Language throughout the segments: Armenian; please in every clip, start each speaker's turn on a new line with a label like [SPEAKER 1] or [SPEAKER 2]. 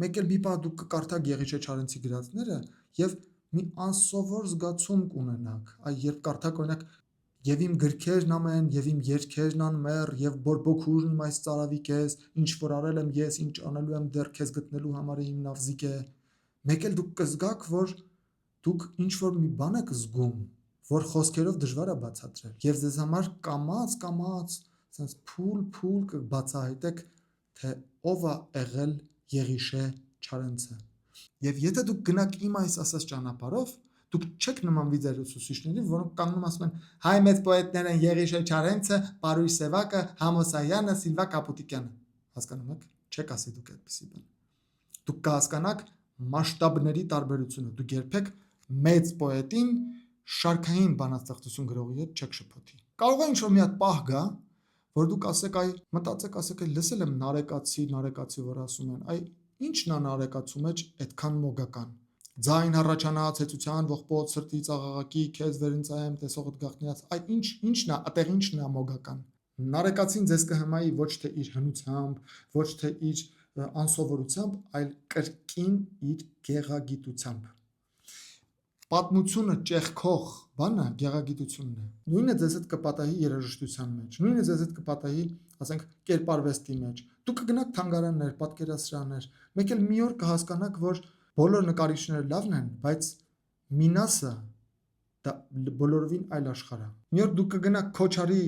[SPEAKER 1] մեկ էլ մի բան դուք կկարդաք Եղիշե Չարենցի գրածները եւ մի անսովոր զգացում կունենաք, երբ կարդաք օրինակ Եվ իմ գրքերն ամեն, եւ իմ երգերն անմեռ, եւ բորբոքուրն իմ այս ծարավիկ ես, ինչ որ արել եմ ես, ինչ անելու եմ դեռ քեզ գտնելու համար իմ նավզիկ է։ Մեկ էլ դուք կզգաք, որ դուք ինչ որ մի բան եք զգում, որ խոսքերով դժվար է բացատրել, եւ ձեզ համար կամաց, sense փուլ կբացահայտեք, թե ով է եղել Եղիշե Չարենցը։ Եվ եթե դուք գնաք իմ այս ասած ճանապարհով, դուք չեք նմանվի ձեր ուսուցիչների, որոնք կանգնում ասում են հայ մեծ պոետներ են Եղիշե Չարենցը, Պարույր Սևակը, Համոսայանը, Սիլվա Կապուտիկյանը։ Հասկանում եք։ Չեք ասի դուք այդպեսի բան։ Դուք կհասկանաք մասշտաբների տարբերությունը։ Դուք երբեք մեծ պոետին շարքային բանաստեղծություն գրողի հետ չեք շփոթի։ Կարող է ինչ-որ մի հատ պահ գա, որ դուք ասեք, մտածեք, ասեք, լսել եմ Նարեկացի, որ ասում են, ի՞նչն է Նարեկացու մեջ այդքան մոգական։ Ձայն հառաչանած հեծության ողբոց սրտի աղաղակի քեզ վերընծայեմ տեսողդ գաղտնիած ինչն է այդտեղ ինչն է մոգական։ Նարեկացին ձեզ կհմայի ոչ թե իր հնությամբ, ոչ թե իր անսովորությամբ, այլ կրկին իր գեղագիտությամբ։ Պատմությունը ճեղքող բանը գեղագիտությունն է։ Նույնը ձեզ հետ կպատահի երաժշտության մեջ, նույնը ձեզ հետ կպատահի, ասենք, կերպարվեստի մեջ։ Դուք կգնաք թանգարաններ, պատկերասրահներ, մեկ էլ մի օր կհասկանաք, որ բոլոր նկարիչները լավն են, բայց Մինասը դա բոլորովին այլ աշխարհ է։ Մի օր դուք կգնաք Քոչարի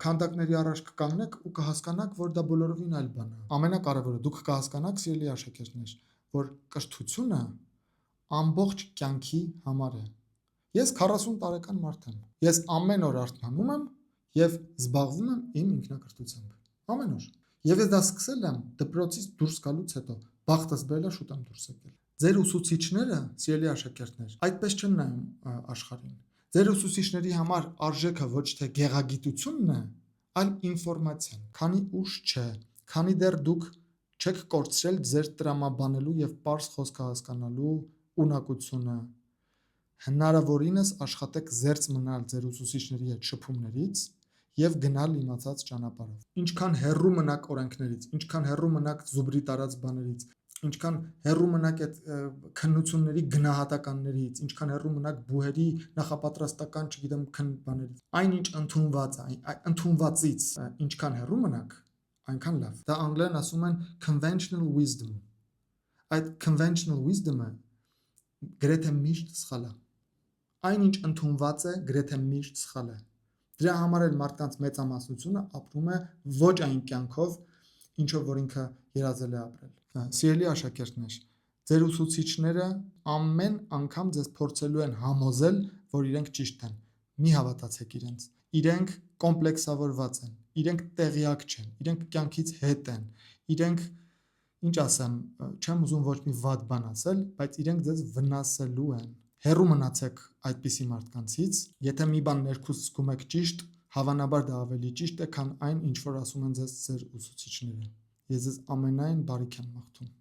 [SPEAKER 1] քանդակների առաջ կկանգնեք ու կհասկանաք, որ դա բոլորովին այլ բան է։ Ամենակարևորը դուք կհասկանաք, սիրելի աշակերտներ, որ կրթությունը ամբողջ կյանքի համար է։ Ես 40 տարեկան մարդ եմ։ Ես ամեն օր արթնանում եմ եւ զբաղվում եմ իմ ինքնակրթությամբ։ Ամեն օր։ Եվ ես դա սկսել եմ դպրոցից դուրս գալուց հետո։ Բախտս բերել է շուտ եմ դուրս եկել։ Ձեր ուսուցիչները, սիրելի աշակերտներ, այդպես չեն նայում աշխարհին։ Ձեր ուսուցիչների համար արժեքը ոչ թե գեղագիտությունն է, այլ ինֆորմացիան։ Քանի ուշ չէ, քանի դեռ դուք չեք կորցրել ձեր տրամաբանելու եւ պարզ խոսքը հասկանալու ունակությունը, հնարավորինս աշխատեք զերծ մնալ ձեր ուսուցիչների հետ շփումներից եւ գնալ իմացած ճանապարհով։ Ինչքան հեռու մնաք օրենքներից, ինչքան հեռու մնաք զուբրի տարած բաներից, ինչքան հեռու մնաք այդ քննությունների գնահատականներից, ինչքան հեռու մնաք բուհերի նախապատրաստական, չգիտեմ, բաներից, այնինչ ընդունված է, ընդունվածից ինչքան հեռու մնաք, այնքան լավ։ Դա անգլերեն ասում են conventional wisdom։ Այդ conventional wisdom-ը գրեթե միշտ սխալ է։ Այնինչ ընդունված է, գրեթե միշտ սխալ է։ Դրա համար էլ մարդկանց մեծամասնությունը ապրում է ոչ այն կյանքով, ինչով որ ինքը երազել է ապրել։ Սիրելի աշակերտներ, ձեր ուսուցիչները ամեն անգամ ձեզ փորձելու են համոզել, որ իրենք ճիշտ են։ Մի հավատացեք իրենց։ Իրենք կոմպլեքսավորված են, իրենք տեղյակ չեն, իրենք կյանքից հետ են, իրենք, ինչ ասեմ, չեմ ուզում ոչ մի վատ բան ասել, բայց իրենք ձեզ վնասելու են։ Հեռու մնացեք այդպիսի մարդկանցից, եթե մի բան ներքուս զգում եք ճիշտ, հավանաբար դա ավելի ճիշտ է, քան այն, ինչ որ ասում են ձեզ ձեր ուսուցիչները։ Ես ձեզ ամենայն բարիք եմ մաղթում։